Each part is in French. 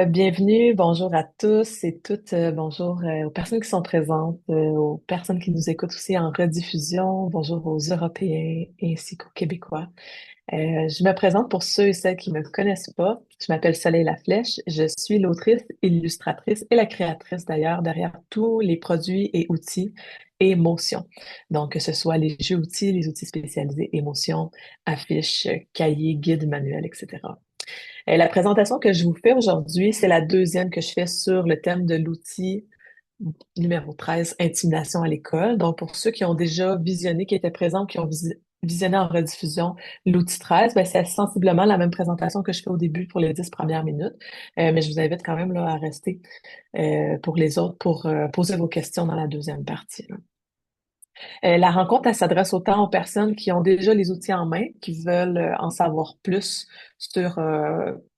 Bienvenue, bonjour à tous et toutes, bonjour aux personnes qui sont présentes, aux personnes qui nous écoutent aussi en rediffusion, bonjour aux Européens ainsi qu'aux Québécois. Je me présente pour ceux et celles qui me connaissent pas. Je m'appelle Soleil Laflèche, je suis l'autrice, illustratrice et la créatrice d'ailleurs derrière tous les produits et outils et motions. Donc, que ce soit les jeux outils, les outils spécialisés, émotions, affiches, cahiers, guides, manuels, etc. La présentation que je vous fais aujourd'hui, c'est la deuxième que je fais sur le thème de l'outil numéro 13, Intimidation à l'école. Donc, pour ceux qui ont déjà visionné, qui étaient présents, qui ont visionné en rediffusion l'outil 13, ben, c'est sensiblement la même présentation que je fais au début pour les 10 premières minutes. Mais je vous invite quand même là, à rester pour les autres pour poser vos questions dans la deuxième partie, là. La rencontre, elle s'adresse autant aux personnes qui ont déjà les outils en main, qui veulent en savoir plus sur,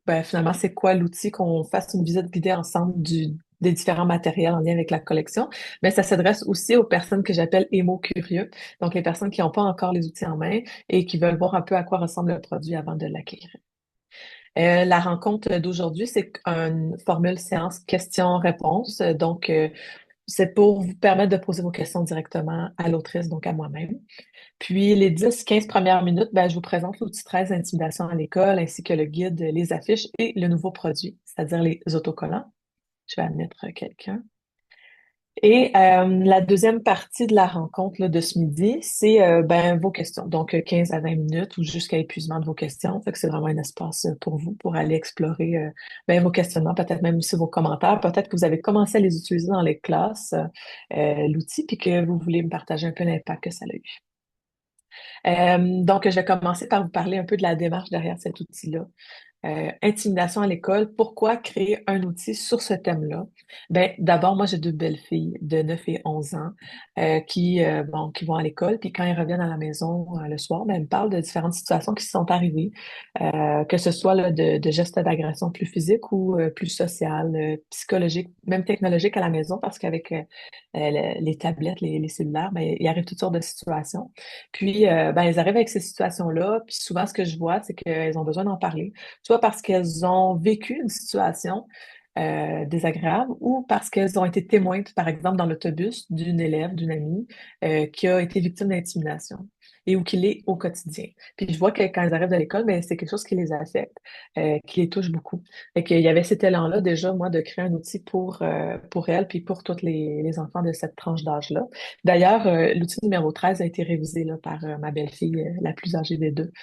ben, finalement, c'est quoi l'outil, qu'on fasse une visite guidée ensemble des différents matériels en lien avec la collection. Mais ça s'adresse aussi aux personnes que j'appelle émo-curieux, donc les personnes qui n'ont pas encore les outils en main et qui veulent voir un peu à quoi ressemble le produit avant de l'acquérir. La rencontre d'aujourd'hui, c'est une formule séance questions-réponses. Donc, c'est pour vous permettre de poser vos questions directement à l'autrice, donc à moi-même. Puis les 10-15 premières minutes, ben, je vous présente l'outil 13 Intimidation à l'école, ainsi que le guide, les affiches et le nouveau produit, c'est-à-dire les autocollants. Je vais admettre quelqu'un. Et la deuxième partie de la rencontre là, de ce midi, c'est ben, vos questions. Donc 15 à 20 minutes ou jusqu'à épuisement de vos questions. Fait que c'est vraiment un espace pour vous, pour aller explorer ben, vos questionnements, peut-être même aussi vos commentaires. Peut-être que vous avez commencé à les utiliser dans les classes, l'outil, puis que vous voulez me partager un peu l'impact que ça a eu. Donc, je vais commencer par vous parler un peu de la démarche derrière cet outil-là. Intimidation à l'école, pourquoi créer un outil sur ce thème-là? Ben, d'abord, moi, j'ai deux belles filles de 9 et 11 ans qui vont à l'école, puis quand elles reviennent à la maison le soir, ben, elles me parlent de différentes situations qui se sont arrivées, que ce soit là, de gestes d'agression plus physiques ou plus sociales, psychologiques, même technologiques à la maison, parce qu'avec les tablettes, les cellulaires, ben, il arrive toutes sortes de situations. Puis, ben, elles arrivent avec ces situations-là, puis souvent, ce que je vois, c'est qu'elles ont besoin d'en parler soit parce qu'elles ont vécu une situation désagréable ou parce qu'elles ont été témoins, par exemple, dans l'autobus d'une élève, d'une amie qui a été victime d'intimidation et où qu'il est au quotidien. Puis je vois que quand elles arrivent de l'école, ben, c'est quelque chose qui les affecte, qui les touche beaucoup. Et qu'il y avait cet élan-là déjà, moi, de créer un outil pour elles puis pour tous les enfants de cette tranche d'âge-là. D'ailleurs, l'outil numéro 13 a été révisé là, par ma belle-fille, la plus âgée des deux,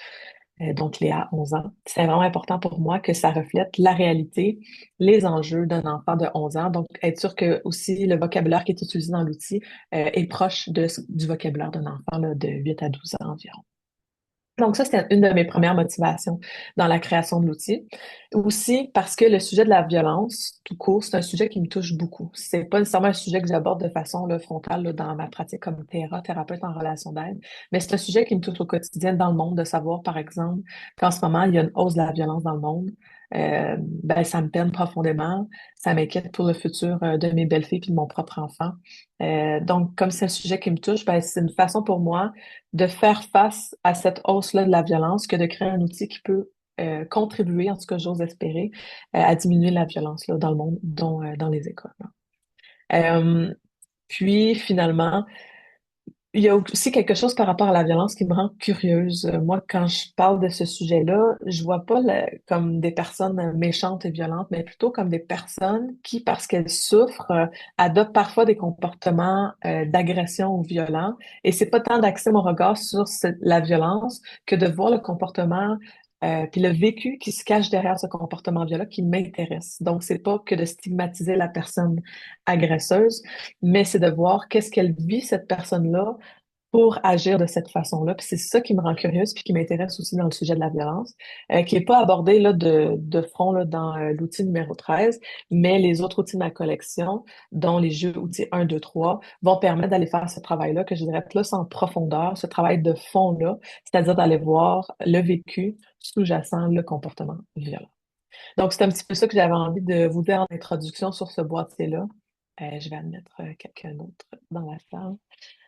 donc Léa, 11 ans. C'est vraiment important pour moi que ça reflète la réalité, les enjeux d'un enfant de 11 ans. Donc, être sûr que aussi le vocabulaire qui est utilisé dans l'outil est proche du vocabulaire d'un enfant là, de 8 à 12 ans environ. Donc ça, c'était une de mes premières motivations dans la création de l'outil. Aussi parce que le sujet de la violence, tout court, c'est un sujet qui me touche beaucoup. C'est pas nécessairement un sujet que j'aborde de façon là, frontale là, dans ma pratique comme thérapeute en relation d'aide, mais c'est un sujet qui me touche au quotidien dans le monde, de savoir, par exemple, qu'en ce moment, il y a une hausse de la violence dans le monde. Ben, ça me peine profondément. Ça m'inquiète pour le futur de mes belles-filles puis de mon propre enfant. Donc, comme c'est un sujet qui me touche, ben, c'est une façon pour moi de faire face à cette hausse-là de la violence que de créer un outil qui peut contribuer, en tout cas j'ose espérer, à diminuer la violence là, dans le monde, dont dans les écoles, là. Puis finalement, il y a aussi quelque chose par rapport à la violence qui me rend curieuse. Moi, quand je parle de ce sujet-là, je vois pas comme des personnes méchantes et violentes, mais plutôt comme des personnes qui, parce qu'elles souffrent, adoptent parfois des comportements d'agression ou violents. Et c'est pas tant d'axer mon regard sur la violence que de voir le comportement puis le vécu qui se cache derrière ce comportement violent qui m'intéresse. Donc, c'est pas que de stigmatiser la personne agresseuse, mais c'est de voir qu'est-ce qu'elle vit, cette personne-là, pour agir de cette façon-là. Puis c'est ça qui me rend curieuse, puis qui m'intéresse aussi dans le sujet de la violence, qui est pas abordé là, de front là, dans l'outil numéro 13, mais les autres outils de ma collection, dont les jeux outils 1, 2, 3, vont permettre d'aller faire ce travail-là, que je dirais plus en profondeur, ce travail de fond-là, c'est-à-dire d'aller voir le vécu sous-jacent, le comportement violent. Donc, c'est un petit peu ça que j'avais envie de vous dire en introduction sur ce boîtier-là. Je vais admettre quelqu'un d'autre dans la salle.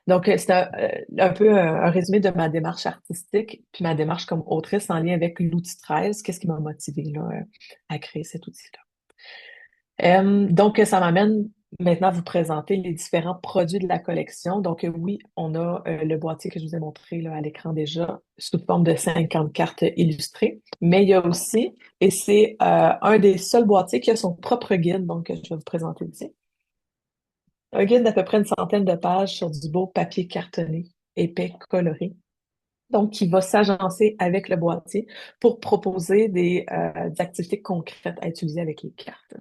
Donc, c'est un peu un résumé de ma démarche artistique, puis ma démarche comme autrice en lien avec l'outil 13. Qu'est-ce qui m'a motivée là, à créer cet outil-là? Donc, ça m'amène maintenant à vous présenter les différents produits de la collection. Donc, oui, on a le boîtier que je vous ai montré là, à l'écran déjà, sous forme de 50 cartes illustrées. Mais il y a aussi, et c'est un des seuls boîtiers qui a son propre guide, donc je vais vous présenter ici. Un guide d'à peu près une centaine de pages sur du beau papier cartonné, épais, coloré. Donc, qui va s'agencer avec le boîtier pour proposer des activités concrètes à utiliser avec les cartes.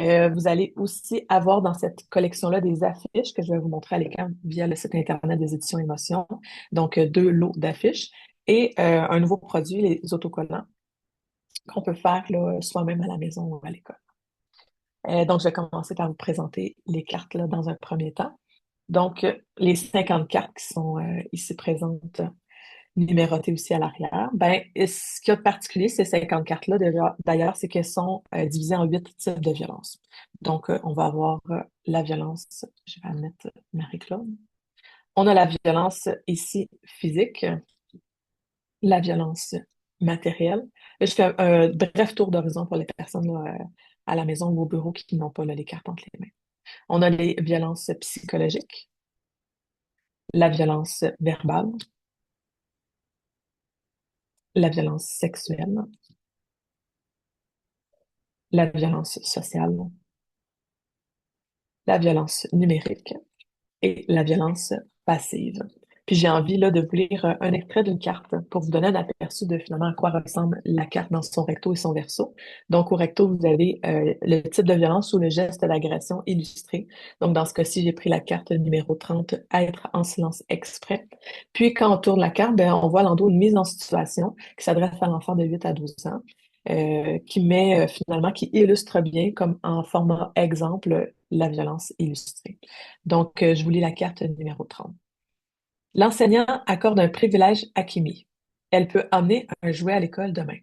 Vous allez aussi avoir dans cette collection-là des affiches que je vais vous montrer à l'écran via le site Internet des éditions Émotions. Donc, deux lots d'affiches et un nouveau produit, les autocollants, qu'on peut faire là, soi-même à la maison ou à l'école. Donc, je vais commencer par vous présenter les cartes là, dans un premier temps. Donc, les 50 cartes qui sont ici présentes, numérotées aussi à l'arrière. Ben, et ce qu'il y a de particulier, ces 50 cartes-là, d'ailleurs, c'est qu'elles sont divisées en 8 types de violences. Donc, on va avoir la violence, je vais mettre Marie-Claude. On a la violence ici physique, la violence matérielle. Je fais un bref tour d'horizon pour les personnes là, à la maison ou au bureau qui n'ont pas là, les cartes entre les mains. On a les violences psychologiques, la violence verbale, la violence sexuelle, la violence sociale, la violence numérique et la violence passive. Puis j'ai envie là de vous lire un extrait d'une carte pour vous donner un aperçu de finalement à quoi ressemble la carte dans son recto et son verso. Donc au recto, vous avez le type de violence ou le geste d'agression illustré. Donc dans ce cas-ci, j'ai pris la carte numéro 30, être en silence exprès. Puis quand on tourne la carte, ben, on voit l'endos une mise en situation qui s'adresse à l'enfant de 8 à 12 ans. Qui met finalement, qui illustre bien comme en format exemple la violence illustrée. Donc, je vous lis la carte numéro 30. L'enseignant accorde un privilège à Kimi. Elle peut emmener un jouet à l'école demain.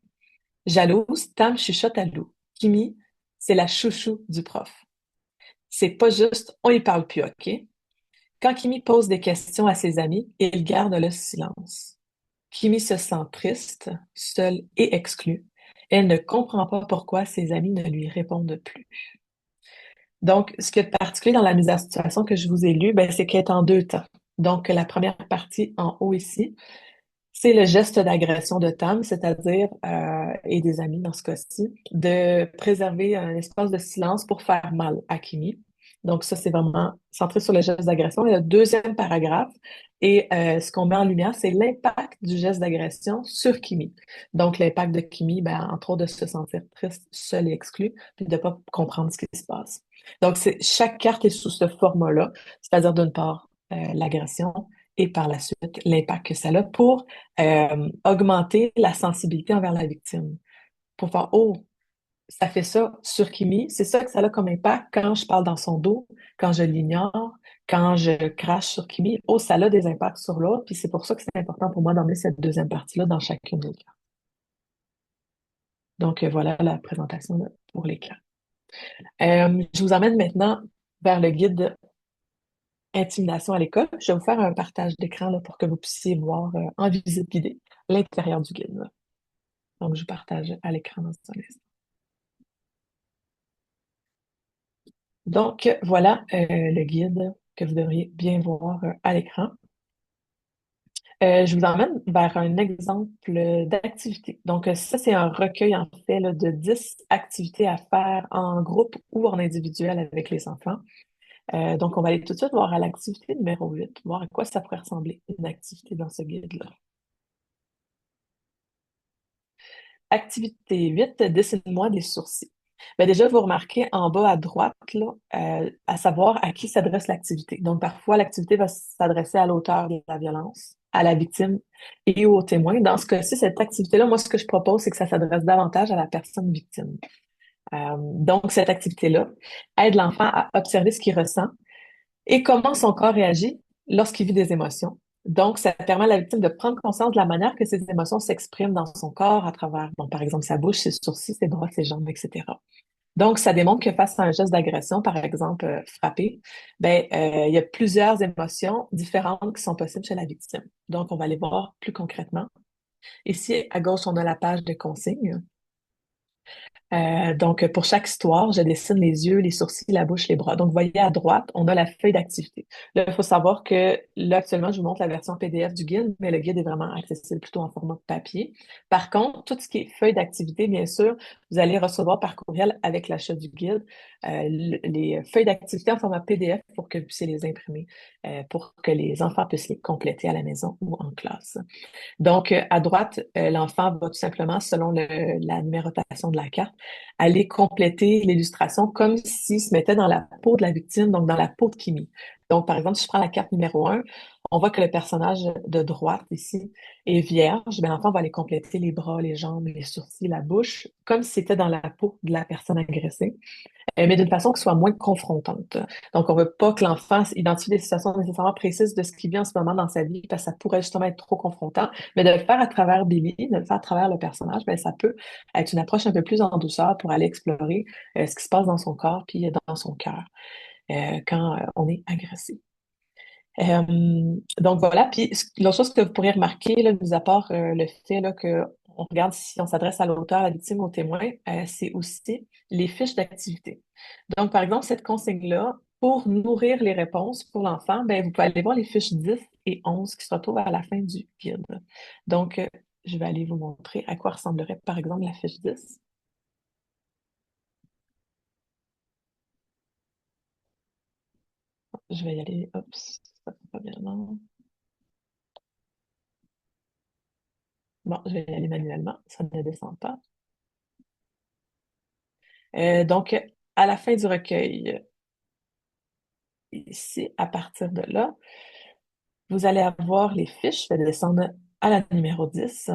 Jalouse, Tam chuchote à Lou. Kimi, c'est la chouchou du prof. C'est pas juste, on y parle plus, OK? Quand Kimi pose des questions à ses amis, il garde le silence. Kimi se sent triste, seule et exclue. Elle ne comprend pas pourquoi ses amis ne lui répondent plus. Donc, ce qui est particulier dans la mise en situation que je vous ai lue, ben, c'est qu'elle est en deux temps. Donc, la première partie en haut ici, c'est le geste d'agression de Tam, c'est-à-dire, et des amis dans ce cas-ci, de préserver un espace de silence pour faire mal à Kimi. Donc ça, c'est vraiment centré sur le geste d'agression. Et le deuxième paragraphe, et ce qu'on met en lumière, c'est l'impact du geste d'agression sur Kimi. Donc l'impact de Kimi, ben, entre autres, de se sentir triste, seul et exclu, puis de ne pas comprendre ce qui se passe. Donc chaque carte est sous ce format-là, c'est-à-dire d'une part l'agression, et par la suite l'impact que ça a pour augmenter la sensibilité envers la victime. Pour faire, oh, ça fait ça sur Kimi, c'est ça que ça a comme impact quand je parle dans son dos, quand je l'ignore, quand je crache sur Kimi. Oh, ça a des impacts sur l'autre, puis c'est pour ça que c'est important pour moi d'emmener cette deuxième partie-là dans chacune des cas. Donc, voilà la présentation là, pour les cas. Je vous emmène maintenant vers le guide Intimidation à l'école. Je vais vous faire un partage d'écran là, pour que vous puissiez voir en visite guidée l'intérieur du guide. Là. Donc, je partage à l'écran dans un instant. Donc, voilà le guide que vous devriez bien voir à l'écran. Je vous emmène vers un exemple d'activité. Donc, ça, c'est un recueil, en fait, là, de 10 activités à faire en groupe ou en individuel avec les enfants. Donc, on va aller tout de suite voir à l'activité numéro 8, voir à quoi ça pourrait ressembler, une activité dans ce guide-là. Activité 8, dessine-moi des sourcils. Ben déjà, vous remarquez en bas à droite, là, à savoir à qui s'adresse l'activité. Donc, parfois, l'activité va s'adresser à l'auteur de la violence, à la victime et au témoin. Dans ce cas-ci, cette activité-là, moi, ce que je propose, c'est que ça s'adresse davantage à la personne victime. Donc, cette activité-là aide l'enfant à observer ce qu'il ressent et comment son corps réagit lorsqu'il vit des émotions. Donc, ça permet à la victime de prendre conscience de la manière que ses émotions s'expriment dans son corps à travers, bon, par exemple, sa bouche, ses sourcils, ses bras, ses jambes, etc. Donc, ça démontre que face à un geste d'agression, par exemple, frapper, ben, il y a plusieurs émotions différentes qui sont possibles chez la victime. Donc, on va les voir plus concrètement. Ici, à gauche, on a la page de consignes. Donc, pour chaque histoire, je dessine les yeux, les sourcils, la bouche, les bras. Donc, vous voyez à droite, on a la feuille d'activité. Là, il faut savoir que là, actuellement, je vous montre la version PDF du guide, mais le guide est vraiment accessible plutôt en format papier. Par contre, tout ce qui est feuille d'activité, bien sûr, vous allez recevoir par courriel avec l'achat du guide les feuilles d'activité en format PDF pour que vous puissiez les imprimer, pour que les enfants puissent les compléter à la maison ou en classe. Donc, à droite, l'enfant va tout simplement, selon la numérotation de la carte, aller compléter l'illustration comme s'il se mettait dans la peau de la victime, donc dans la peau de Kimi. Donc, par exemple, si je prends la carte numéro 1, on voit que le personnage de droite ici est vierge. Mais l'enfant va aller compléter les bras, les jambes, les sourcils, la bouche, comme si c'était dans la peau de la personne agressée mais d'une façon qui soit moins confrontante. Donc, on veut pas que l'enfant identifie des situations nécessairement précises de ce qu'il vit en ce moment dans sa vie, parce que ça pourrait justement être trop confrontant. Mais de le faire à travers Billy, de le faire à travers le personnage, ben, ça peut être une approche un peu plus en douceur pour aller explorer ce qui se passe dans son corps puis dans son cœur quand on est agressé. Donc voilà, puis l'autre chose que vous pourriez remarquer, là, mis à part le fait là, que on regarde si on s'adresse à l'auteur, à la victime, au témoin, c'est aussi les fiches d'activité. Donc, par exemple, cette consigne-là, pour nourrir les réponses pour l'enfant, ben, vous pouvez aller voir les fiches 10 et 11 qui se retrouvent à la fin du guide. Donc, je vais aller vous montrer à quoi ressemblerait, par exemple, la fiche 10. Je vais y aller, oups, ça fait pas bien, non. Bon, je vais y aller manuellement, ça ne descend pas. Donc, à la fin du recueil, ici, à partir de là, vous allez avoir les fiches. Je vais descendre à la numéro 10.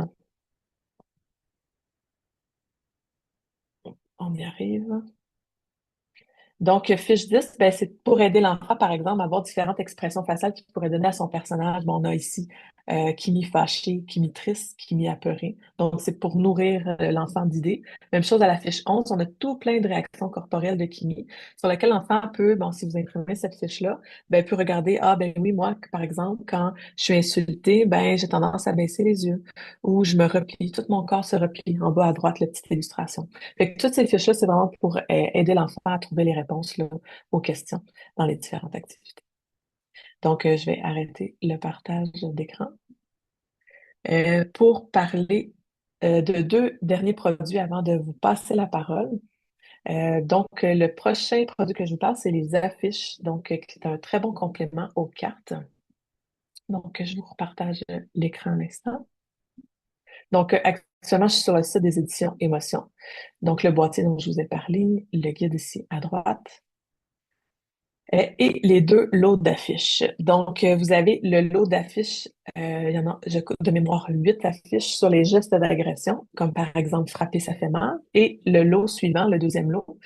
On y arrive. Donc, fiche 10, ben, c'est pour aider l'enfant, par exemple, à avoir différentes expressions faciales qu'il pourrait donner à son personnage. Bon, on a ici Kimi fâché, Kimi triste, Kimi apeuré. Donc, c'est pour nourrir l'enfant d'idées. Même chose à la fiche 11, on a tout plein de réactions corporelles de Kimi sur lesquelles l'enfant peut, bon, si vous imprimez cette fiche-là, ben, peut regarder, ah, ben oui, moi, par exemple, quand je suis insultée, ben, j'ai tendance à baisser les yeux ou je me replie, tout mon corps se replie en bas à droite, la petite illustration. Fait que toutes ces fiches-là, c'est vraiment pour aider l'enfant à trouver les réponses là, aux questions dans les différentes activités. Donc, je vais arrêter le partage d'écran pour parler de deux derniers produits avant de vous passer la parole. Donc, le prochain produit que je vous parle, c'est les affiches, donc qui est un très bon complément aux cartes. Donc, je vous repartage l'écran un instant. Donc, actuellement, je suis sur le site des éditions Émotions. Donc, le boîtier dont je vous ai parlé, le guide ici à droite. Et les deux lots d'affiches. Donc, vous avez le lot d'affiches, il y en a, de mémoire, 8 affiches sur les gestes d'agression, comme par exemple frapper, ça fait mal, et le lot suivant, le deuxième lot,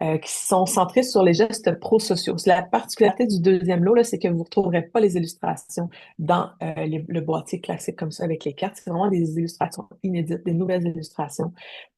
qui sont centrés sur les gestes prosociaux. La particularité du deuxième lot, là, c'est que vous ne retrouverez pas les illustrations dans le boîtier classique comme ça avec les cartes. C'est vraiment des illustrations inédites, des nouvelles illustrations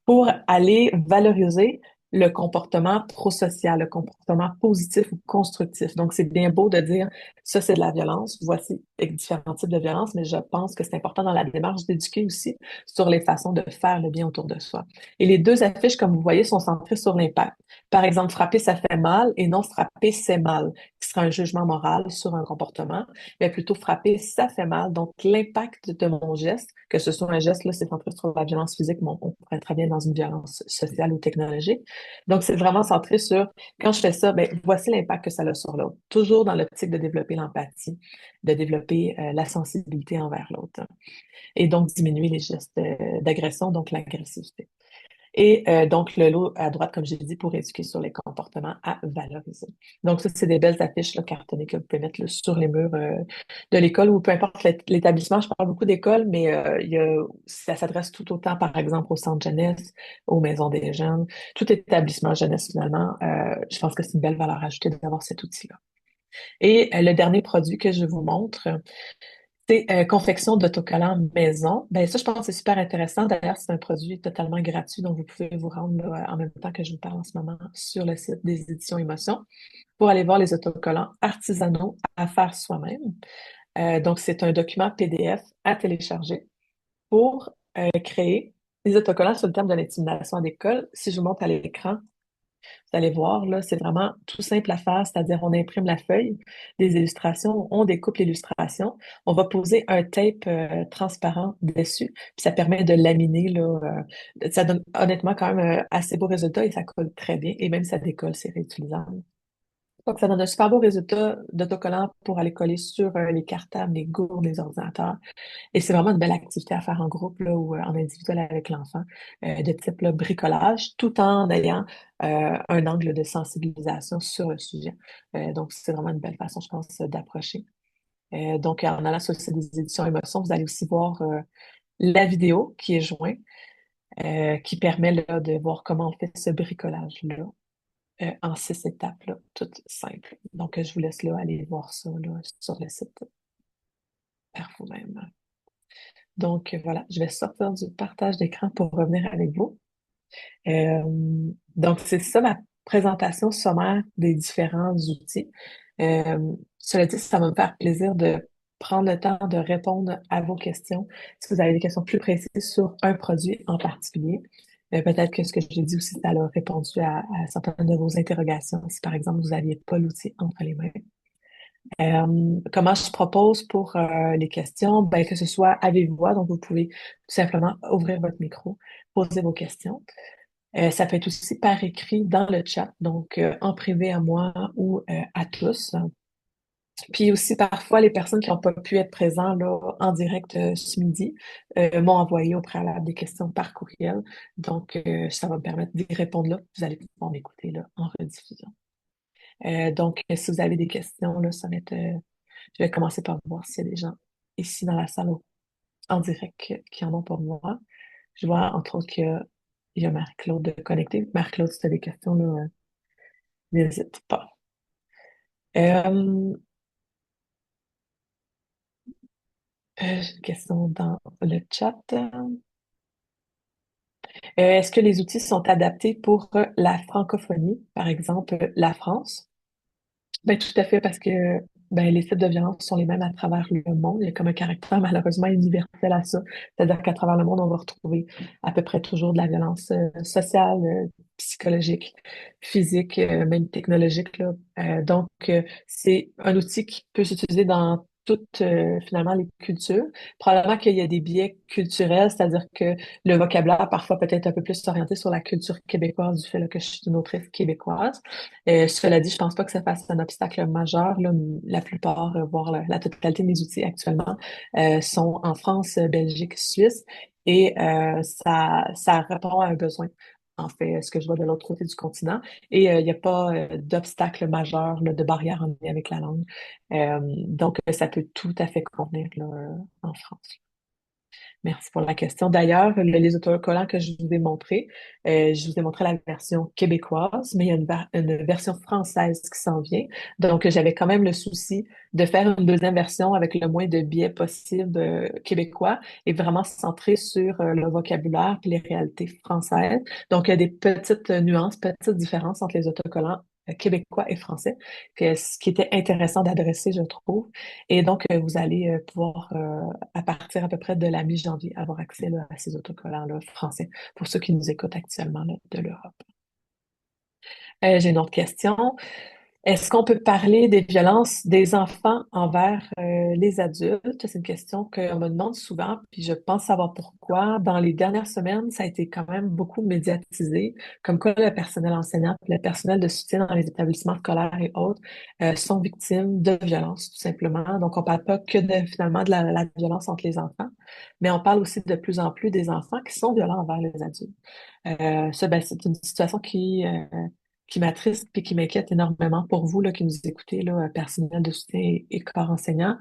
pour aller valoriser le comportement prosocial, le comportement positif ou constructif. Donc, c'est bien beau de dire, ça, c'est de la violence. Voici différents types de violence, mais je pense que c'est important dans la démarche d'éduquer aussi sur les façons de faire le bien autour de soi. Et les deux affiches, comme vous voyez, sont centrées sur l'impact. Par exemple, frapper, ça fait mal et non frapper, c'est mal, qui sera un jugement moral sur un comportement, mais plutôt frapper, ça fait mal. Donc, l'impact de mon geste, que ce soit un geste, là, c'est centré sur la violence physique, mais on pourrait très bien dans une violence sociale ou technologique. Donc, c'est vraiment centré sur, quand je fais ça, ben, voici l'impact que ça a sur l'autre. Toujours dans l'optique de développer l'empathie, de développer la sensibilité envers l'autre et donc diminuer les gestes d'agression, donc l'agressivité. Et donc, le lot à droite, comme j'ai dit, pour éduquer sur les comportements à valoriser. Donc, ça, c'est des belles affiches là, cartonnées que vous pouvez mettre là, sur les murs de l'école ou peu importe l'établissement. Je parle beaucoup d'école, mais ça s'adresse tout autant, par exemple, au centre jeunesse, aux maisons des jeunes, tout établissement jeunesse, finalement. Je pense que c'est une belle valeur ajoutée d'avoir cet outil-là. Et le dernier produit que je vous montre, c'est confection d'autocollants maison. Ben ça, je pense que c'est super intéressant. D'ailleurs, c'est un produit totalement gratuit, donc vous pouvez vous rendre là, en même temps que je vous parle en ce moment sur le site des éditions Émotions pour aller voir les autocollants artisanaux à faire soi-même. Donc, c'est un document PDF à télécharger pour créer. Les autocollants sur le thème de l'intimidation à l'école, si je vous montre à l'écran, vous allez voir, là, c'est vraiment tout simple à faire, c'est-à-dire on imprime la feuille, des illustrations, on découpe l'illustration, on va poser un tape transparent dessus, puis ça permet de laminer, là, ça donne honnêtement quand même assez beau résultat et ça colle très bien, et même ça décolle, c'est réutilisable. Donc, ça donne un super beau résultat d'autocollant pour aller coller sur les cartables, les gourdes, les ordinateurs. Et c'est vraiment une belle activité à faire en groupe là, ou en individuel avec l'enfant, de type là, bricolage, tout en ayant un angle de sensibilisation sur le sujet. Donc, c'est vraiment une belle façon, je pense, d'approcher. Donc, en allant sur le site des éditions Émotion, vous allez aussi voir la vidéo qui est jointe, qui permet là, de voir comment on fait ce bricolage-là en 6 étapes, là, toutes simples. Donc, je vous laisse là aller voir ça là, sur le site par vous-même. Donc, voilà, je vais sortir du partage d'écran pour revenir avec vous. Euh, donc, c'est ça ma présentation sommaire des différents outils. Cela dit, ça va me faire plaisir de prendre le temps de répondre à vos questions. Si vous avez des questions plus précises sur un produit en particulier, peut-être que ce que j'ai dit aussi, ça a répondu à certaines de vos interrogations. Si par exemple, vous n'aviez pas l'outil entre les mains. Comment je propose pour les questions? Ben, que ce soit à vive voix, donc vous pouvez tout simplement ouvrir votre micro, poser vos questions. Ça peut être aussi par écrit dans le chat, donc en privé à moi ou à tous. Puis aussi, parfois, les personnes qui n'ont pas pu être présentes là, en direct ce midi m'ont envoyé au préalable des questions par courriel. Donc, ça va me permettre d'y répondre là. Vous allez pouvoir m'écouter là en rediffusion. Donc, si vous avez des questions, là, ça va être je vais commencer par voir s'il y a des gens ici dans la salle en direct qui en ont pour moi. Je vois entre autres qu'il y a Marie-Claude de connecter. Marie-Claude, si tu as des questions, là, n'hésite pas. Euh, j'ai une question dans le chat. Est-ce que les outils sont adaptés pour la francophonie, par exemple la France? Ben, tout à fait, parce que ben, les types de violence sont les mêmes à travers le monde. Il y a comme un caractère malheureusement universel à ça. C'est-à-dire qu'à travers le monde, on va retrouver à peu près toujours de la violence sociale, psychologique, physique, même technologique, là. Donc, c'est un outil qui peut s'utiliser dans toutes, finalement, les cultures. Probablement qu'il y a des biais culturels, c'est-à-dire que le vocabulaire, parfois, peut être un peu plus orienté sur la culture québécoise du fait là, que je suis une autrice québécoise. Cela dit, je pense pas que ça fasse un obstacle majeur. Là, la plupart, voire la totalité de mes outils actuellement, sont en France, Belgique, Suisse, et ça répond à un besoin. En fait, ce que je vois de l'autre côté du continent. Et il n'y a pas d'obstacle majeur, là, de barrière en lien avec la langue. Donc, ça peut tout à fait convenir là, en France. Merci pour la question. D'ailleurs, les autocollants que je vous ai montrés, je vous ai montré la version québécoise, mais il y a une version française qui s'en vient. Donc, j'avais quand même le souci de faire une deuxième version avec le moins de biais possible québécois et vraiment centré sur le vocabulaire et les réalités françaises. Donc, il y a des petites nuances, petites différences entre les autocollants québécois et français, ce qui était intéressant d'adresser, je trouve. Et donc, vous allez pouvoir à partir à peu près de la mi-janvier, avoir accès là, à ces autocollants-là français pour ceux qui nous écoutent actuellement là, de l'Europe. J'ai une autre question. Est-ce qu'on peut parler des violences des enfants envers les adultes? C'est une question qu'on me demande souvent, puis je pense savoir pourquoi. Dans les dernières semaines, ça a été quand même beaucoup médiatisé, comme quoi le personnel enseignant, le personnel de soutien dans les établissements scolaires et autres sont victimes de violences, tout simplement. Donc, on parle pas que de, finalement de la violence entre les enfants, mais on parle aussi de plus en plus des enfants qui sont violents envers les adultes. Ça, ben, c'est une situation qui m'attriste et qui m'inquiète énormément pour vous là, qui nous écoutez, là, personnel de soutien et corps enseignant.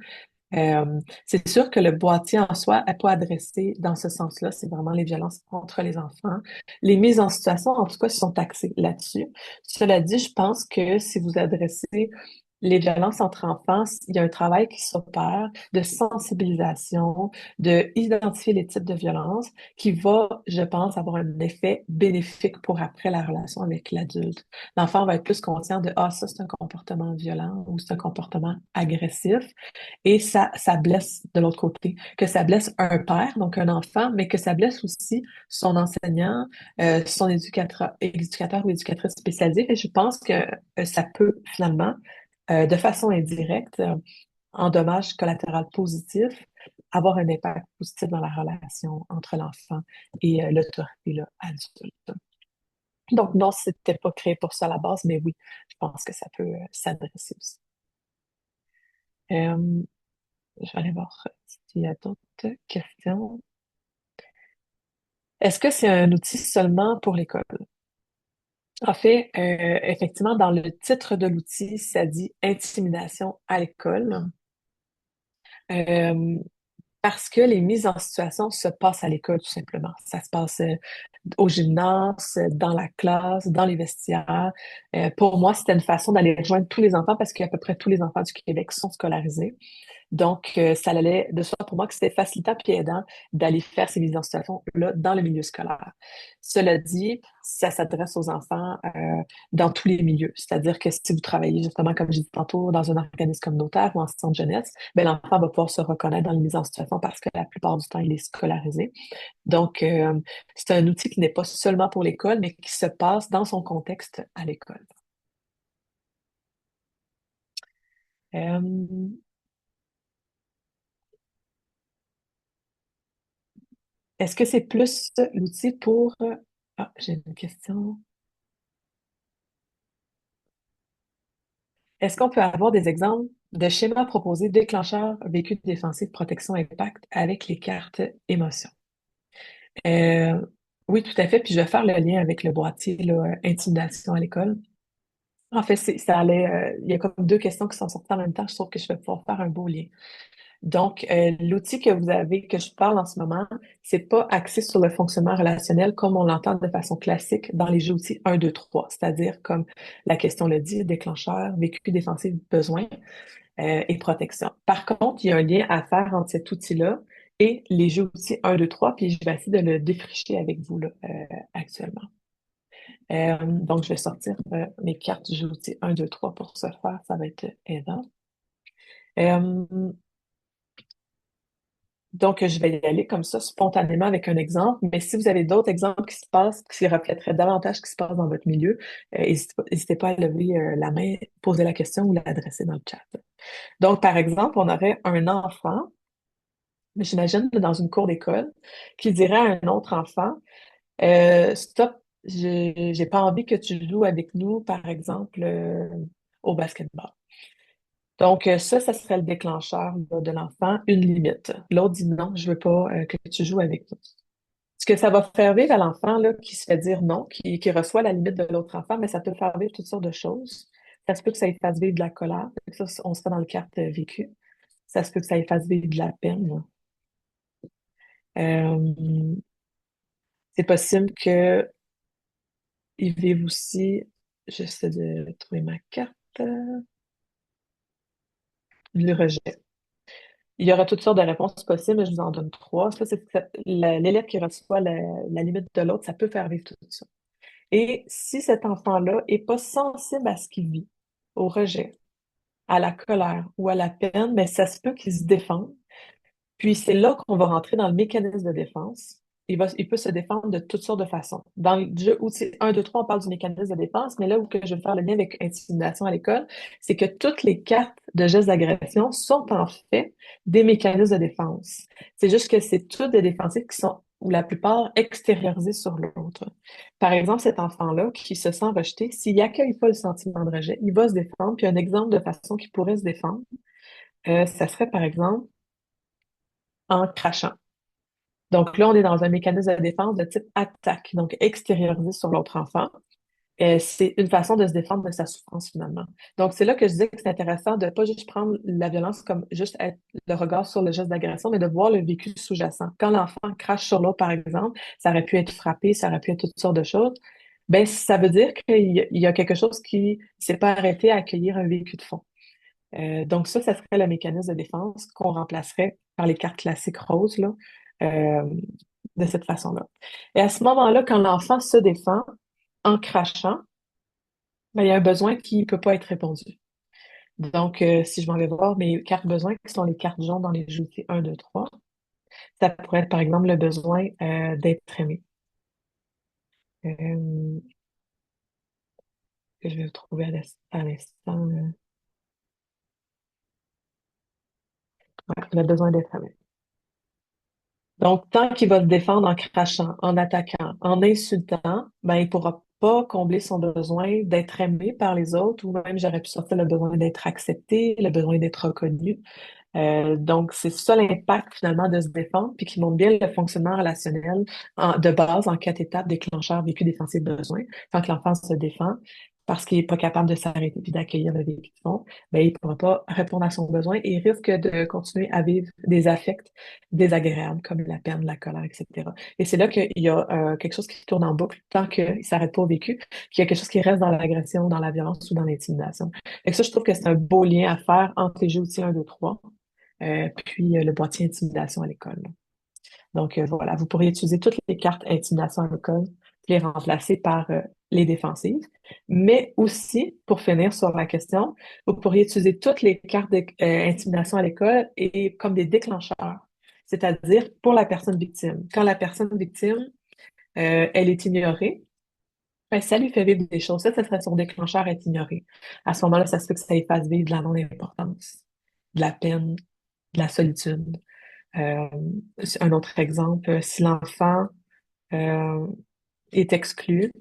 C'est sûr que le boîtier en soi n'est pas adressé dans ce sens-là. C'est vraiment les violences contre les enfants. Les mises en situation, en tout cas, sont axées là-dessus. Cela dit, je pense que si vous adressez les violences entre enfants, il y a un travail qui s'opère de sensibilisation, de identifier les types de violences qui va, je pense, avoir un effet bénéfique pour après la relation avec l'adulte. L'enfant va être plus conscient de, ah, ça, c'est un comportement violent ou c'est un comportement agressif et ça blesse de l'autre côté, que ça blesse un père, donc un enfant, mais que ça blesse aussi son enseignant, son éducateur ou éducatrice spécialisée. Et je pense que ça peut finalement de façon indirecte, en dommages collatéraux positifs, avoir un impact positif dans la relation entre l'enfant et l'autorité là, adulte. Donc non, c'était pas créé pour ça à la base, mais oui, je pense que ça peut s'adresser aussi. Euh, je vais aller voir s'il y a d'autres questions. Est-ce que c'est un outil seulement pour l'école? En fait, effectivement, dans le titre de l'outil, ça dit intimidation à l'école. Euh, Parce que les mises en situation se passent à l'école, tout simplement. Ça se passe au gymnase, dans la classe, dans les vestiaires. Pour moi, c'était une façon d'aller rejoindre tous les enfants parce qu'à peu près tous les enfants du Québec sont scolarisés. Donc, ça allait de soi pour moi que c'était facilitant puis aidant d'aller faire ces mises en situation-là dans le milieu scolaire. Cela dit, ça s'adresse aux enfants dans tous les milieux. C'est-à-dire que si vous travaillez justement, comme j'ai dit tantôt, dans un organisme communautaire ou en centre jeunesse, ben, l'enfant va pouvoir se reconnaître dans les mises en situation parce que la plupart du temps, il est scolarisé. Donc, c'est un outil qui n'est pas seulement pour l'école, mais qui se passe dans son contexte à l'école. Euh, Est-ce que c'est plus l'outil pour... Ah, j'ai une question. Est-ce qu'on peut avoir des exemples de schémas proposés, déclencheurs, vécu défensif, protection, impact avec les cartes émotions? Euh, oui, tout à fait. Puis je vais faire le lien avec le boîtier, là, intimidation à l'école. En fait, ça allait, il y a comme deux questions qui sont sorties en même temps. Je trouve que je vais pouvoir faire un beau lien. Donc, l'outil que vous avez, que je parle en ce moment, c'est pas axé sur le fonctionnement relationnel comme on l'entend de façon classique dans les jeux outils 1, 2, 3, c'est-à-dire comme la question le dit, déclencheur, vécu défensif, besoin et protection. Par contre, il y a un lien à faire entre cet outil-là et les jeux outils 1, 2, 3, puis je vais essayer de le défricher avec vous là, actuellement. Donc, je vais sortir mes cartes du jeu outils 1, 2, 3 pour ce faire, ça va être aidant. Euh, Donc, je vais y aller comme ça, spontanément, avec un exemple. Mais si vous avez d'autres exemples qui se passent, qui reflèteraient davantage ce qui se passe dans votre milieu, n'hésitez pas à lever la main, poser la question ou l'adresser dans le chat. Donc, par exemple, on aurait un enfant, j'imagine dans une cour d'école, qui dirait à un autre enfant, Stop, j'ai pas envie que tu joues avec nous, par exemple, au basketball. Donc, ça serait le déclencheur là, de l'enfant, une limite. L'autre dit non, je veux pas que tu joues avec nous. Ce que ça va faire vivre à l'enfant là, qui se fait dire non, qui reçoit la limite de l'autre enfant, mais ça peut faire vivre toutes sortes de choses. Ça se peut que ça lui fasse vivre de la colère. Ça, on serait dans le carte vécu. Ça se peut que ça lui fasse vivre de la peine. Euh, c'est possible qu'il vive aussi, j'essaie de trouver ma carte, le rejet. Il y aura toutes sortes de réponses possibles, mais je vous en donne trois. Ça, l'élève qui reçoit la limite de l'autre, ça peut faire vivre tout ça. Et si cet enfant-là est pas sensible à ce qu'il vit, au rejet, à la colère ou à la peine, mais ça se peut qu'il se défende. Puis c'est là qu'on va rentrer dans le mécanisme de défense. Il peut se défendre de toutes sortes de façons. Dans le jeu outil 1, 2, 3, on parle du mécanisme de défense, mais là où que je vais faire le lien avec intimidation à l'école, c'est que toutes les cartes de gestes d'agression sont en fait des mécanismes de défense. C'est juste que c'est toutes des défensifs qui sont, ou la plupart, extériorisés sur l'autre. Par exemple, cet enfant-là qui se sent rejeté, s'il n'accueille pas le sentiment de rejet, il va se défendre. Puis un exemple de façon qu'il pourrait se défendre, ça serait par exemple en crachant. Donc là, on est dans un mécanisme de défense de type attaque, donc extériorisé sur l'autre enfant. C'est une façon de se défendre de sa souffrance finalement. Donc c'est là que je disais que c'est intéressant de pas juste prendre la violence comme juste être le regard sur le geste d'agression, mais de voir le vécu sous-jacent. Quand l'enfant crache sur l'autre, par exemple, ça aurait pu être frappé, ça aurait pu être toutes sortes de choses. Ben ça veut dire qu'il y a quelque chose qui s'est pas arrêté à accueillir un vécu de fond. Donc ça serait le mécanisme de défense qu'on remplacerait par les cartes classiques roses, là, euh, de cette façon-là. Et à ce moment-là, quand l'enfant se défend en crachant, ben, il y a un besoin qui ne peut pas être répondu. Donc, si je m'en vais voir mes cartes besoins, qui sont les cartes jaunes dans les outils 1, 2, 3, ça pourrait être par exemple le besoin d'être aimé. Euh, que je vais vous trouver à l'instant. Ouais, le besoin d'être aimé. Donc, tant qu'il va se défendre en crachant, en attaquant, en insultant, ben, il pourra pas combler son besoin d'être aimé par les autres, ou même j'aurais pu sortir le besoin d'être accepté, le besoin d'être reconnu. Donc, c'est ça l'impact finalement de se défendre, puis qui montre bien le fonctionnement relationnel de base en 4 étapes déclencheur, vécu, défensif, besoin. Quand l'enfant se défend, parce qu'il n'est pas capable de s'arrêter puis d'accueillir le vécu de fond, ben, il ne pourra pas répondre à son besoin et il risque de continuer à vivre des affects désagréables comme la peine, la colère, etc. Et c'est là qu'il y a quelque chose qui tourne en boucle tant qu'il ne s'arrête pas au vécu, qu'il y a quelque chose qui reste dans l'agression, dans la violence ou dans l'intimidation. Et ça, je trouve que c'est un beau lien à faire entre les jeux outils 1, 2, 3 puis le boîtier intimidation à l'école. Donc voilà, vous pourriez utiliser toutes les cartes intimidation à l'école, puis les remplacer par les défensives. Mais aussi, pour finir sur la question, vous pourriez utiliser toutes les cartes d'intimidation à l'école et comme des déclencheurs, c'est-à-dire pour la personne victime. Quand la personne victime, elle est ignorée, ben, ça lui fait vivre des choses. Ça serait son déclencheur être ignoré. À ce moment-là, ça se fait que ça lui fasse vivre de la non-importance, de la peine, de la solitude. Euh, un autre exemple, si l'enfant euh, est exclu,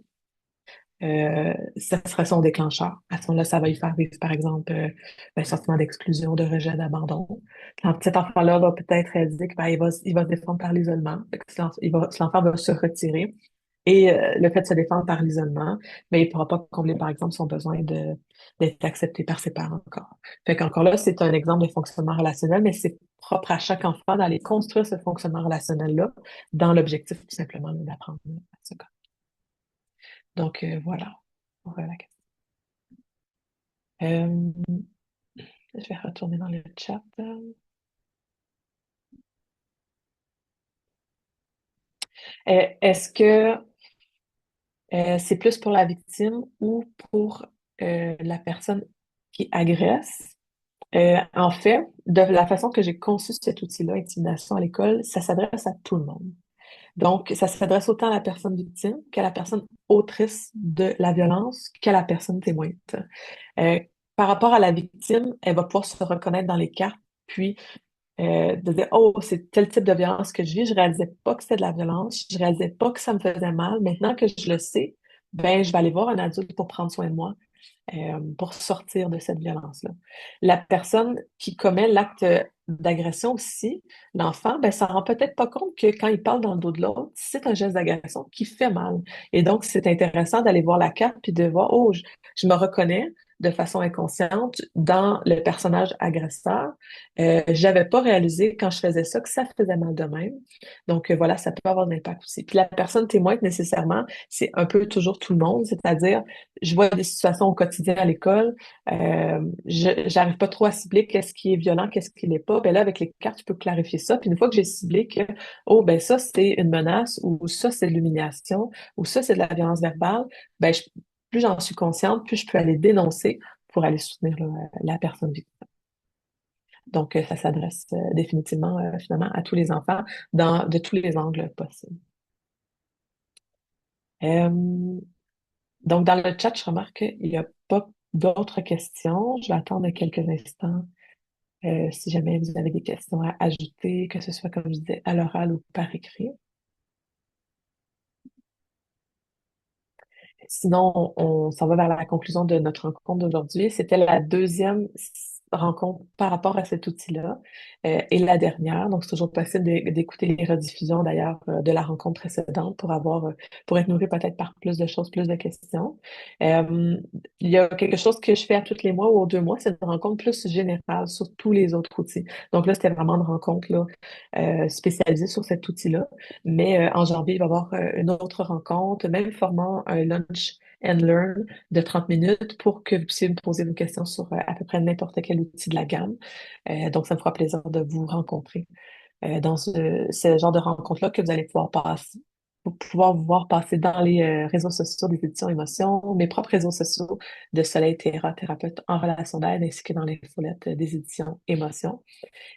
ça serait son déclencheur. À ce moment-là, ça va lui faire vivre, par exemple, un sentiment d'exclusion, de rejet, d'abandon. Quand cet enfant-là va peut-être réaliser qu'il il va se défendre par l'isolement. Fait que l'enfant va se retirer. Et le fait de se défendre par l'isolement, mais il ne pourra pas combler, par exemple, son besoin d'être accepté par ses parents encore. Fait qu'encore là, c'est un exemple de fonctionnement relationnel, mais c'est propre à chaque enfant d'aller construire ce fonctionnement relationnel-là dans l'objectif tout simplement là, d'apprendre à se connaître. Donc, voilà pour la question. Euh, je vais retourner dans le chat. Est-ce que c'est plus pour la victime ou pour la personne qui agresse? En fait, de la façon que j'ai conçu cet outil-là, intimidation à l'école, ça s'adresse à tout le monde. Donc, ça s'adresse autant à la personne victime qu'à la personne autrice de la violence qu'à la personne témoin. Euh, Par rapport à la victime, elle va pouvoir se reconnaître dans les cartes, puis de dire, oh, c'est tel type de violence que je vis, je réalisais pas que c'était de la violence, je réalisais pas que ça me faisait mal. Maintenant que je le sais, ben, je vais aller voir un adulte pour prendre soin de moi pour sortir de cette violence-là. La personne qui commet l'acte d'agression aussi, l'enfant, ben, ça rend peut-être pas compte que quand il parle dans le dos de l'autre, c'est un geste d'agression qui fait mal. Et donc, c'est intéressant d'aller voir la carte puis de voir, oh, je me reconnais de façon inconsciente dans le personnage agresseur. J'avais pas réalisé quand je faisais ça que ça faisait mal de même. Donc, voilà, ça peut avoir un impact aussi. Puis la personne témoin, nécessairement, c'est un peu toujours tout le monde, c'est-à-dire je vois des situations au quotidien à l'école, j'arrive pas trop à cibler qu'est-ce qui est violent, qu'est-ce qui l'est pas. Ben là, avec les cartes, je peux clarifier ça. Puis une fois que j'ai ciblé que, oh, ben ça, c'est une menace, ou ça, c'est de l'humiliation, ou ça, c'est de la violence verbale, ben plus j'en suis consciente, plus je peux aller dénoncer pour aller soutenir la personne victime. Donc, ça s'adresse définitivement, finalement, à tous les enfants de tous les angles possibles. Euh, Donc, dans le chat, je remarque qu'il n'y a pas d'autres questions. Je vais attendre quelques instants si jamais vous avez des questions à ajouter, que ce soit, comme je disais, à l'oral ou par écrit. Sinon, on s'en va vers la conclusion de notre rencontre d'aujourd'hui. C'était la deuxième rencontre par rapport à cet outil-là et la dernière. Donc, c'est toujours possible d'écouter les rediffusions d'ailleurs de la rencontre précédente pour pour être nourri peut-être par plus de choses, plus de questions. Euh, il y a quelque chose que je fais à tous les mois ou aux 2 mois, c'est une rencontre plus générale sur tous les autres outils. Donc là, c'était vraiment une rencontre là, spécialisée sur cet outil-là. Mais en janvier, il va y avoir une autre rencontre, même format, un lunch and Learn de 30 minutes pour que vous puissiez me poser vos questions sur à peu près n'importe quel outil de la gamme. Donc, ça me fera plaisir de vous rencontrer dans ce genre de rencontre-là que vous allez pouvoir passer, pour pouvoir vous voir passer dans les réseaux sociaux des éditions Émotions, mes propres réseaux sociaux de Soleil Théra, thérapeute en relation d'aide, ainsi que dans les foulettes des éditions Émotions.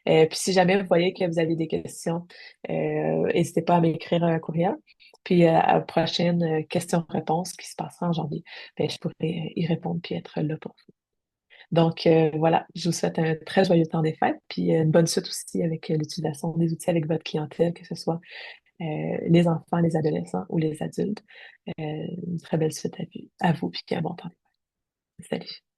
Puis si jamais vous voyez que vous avez des questions, n'hésitez pas à m'écrire un courriel. Puis à la prochaine question-réponse qui se passera en janvier, ben, je pourrai y répondre puis être là pour vous. Donc voilà, je vous souhaite un très joyeux temps des fêtes, puis une bonne suite aussi avec l'utilisation des outils avec votre clientèle, que ce soit les enfants, les adolescents ou les adultes. Une très belle suite à vous, puis un bon temps des fêtes. Salut.